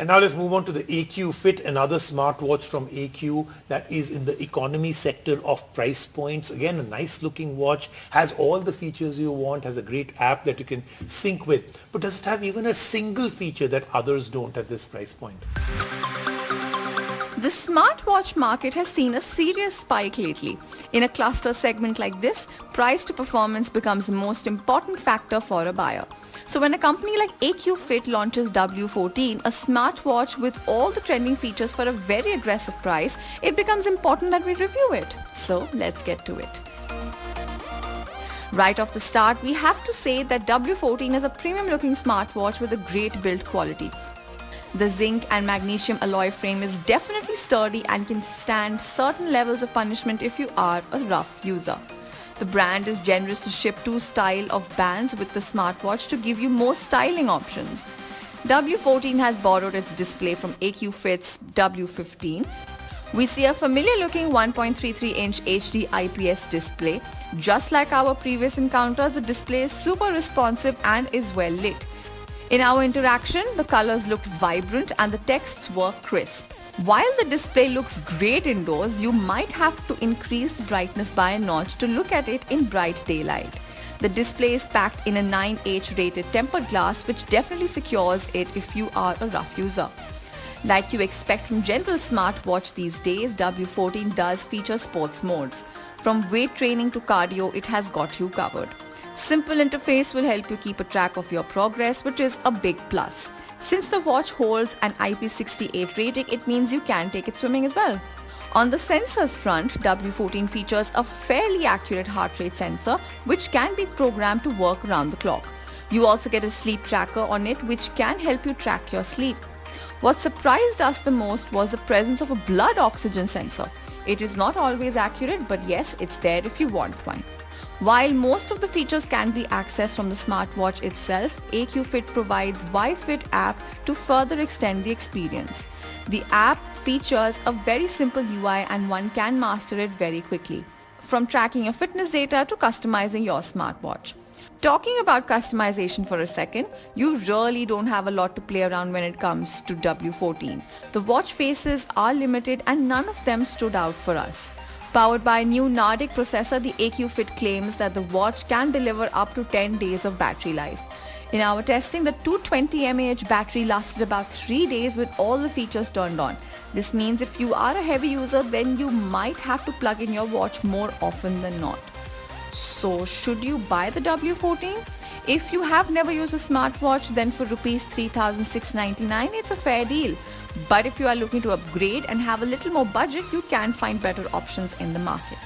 And now let's move on to the AQFIT, another smartwatch from AQ that is in the economy sector of price points. Again, a nice looking watch, has all the features you want, has a great app that you can sync with. But does it have even a single feature that others don't at this price point? The smartwatch market has seen a serious spike lately. In a cluster segment like this, price to performance becomes the most important factor for a buyer. So when a company like AQFIT launches W-14, a smartwatch with all the trending features for a very aggressive price, it becomes important that we review it. So let's get to it. Right off the start, we have to say that W-14 is a premium looking smartwatch with a great build quality. The zinc and magnesium alloy frame is definitely sturdy and can stand certain levels of punishment if you are a rough user. The brand is generous to ship 2 styles of bands with the smartwatch to give you more styling options. W-14 has borrowed its display from AQFIT's W-15. We see a familiar looking 1.33-inch HD IPS display. Just like our previous encounters, the display is super responsive and is well lit. In our interaction, the colors looked vibrant and the texts were crisp. While the display looks great indoors, you might have to increase the brightness by a notch to look at it in bright daylight. The display is packed in a 9H rated tempered glass, which definitely secures it if you are a rough user. Like you expect from general smartwatch these days, W-14 does feature sports modes. From weight training to cardio, it has got you covered. Simple interface will help you keep a track of your progress, which is a big plus. Since the watch holds an IP68 rating, it means you can take it swimming as well. On the sensors front, W-14 features a fairly accurate heart rate sensor, which can be programmed to work around the clock. You also get a sleep tracker on it, which can help you track your sleep. What surprised us the most was the presence of a blood oxygen sensor. It is not always accurate, but yes, it's there if you want one. While most of the features can be accessed from the smartwatch itself, AQFIT provides YFIT app to further extend the experience. The app features a very simple UI and one can master it very quickly, from tracking your fitness data to customizing your smartwatch. Talking about customization for a second, you really don't have a lot to play around when it comes to W-14. The watch faces are limited and none of them stood out for us. Powered by a new Nordic processor, the AQFIT claims that the watch can deliver up to 10 days of battery life. In our testing, the 220 mAh battery lasted about 3 days with all the features turned on. This means if you are a heavy user, then you might have to plug in your watch more often than not. So should you buy the W-14? If you have never used a smartwatch, then for Rs 3,699, it's a fair deal. But if you are looking to upgrade and have a little more budget, you can find better options in the market.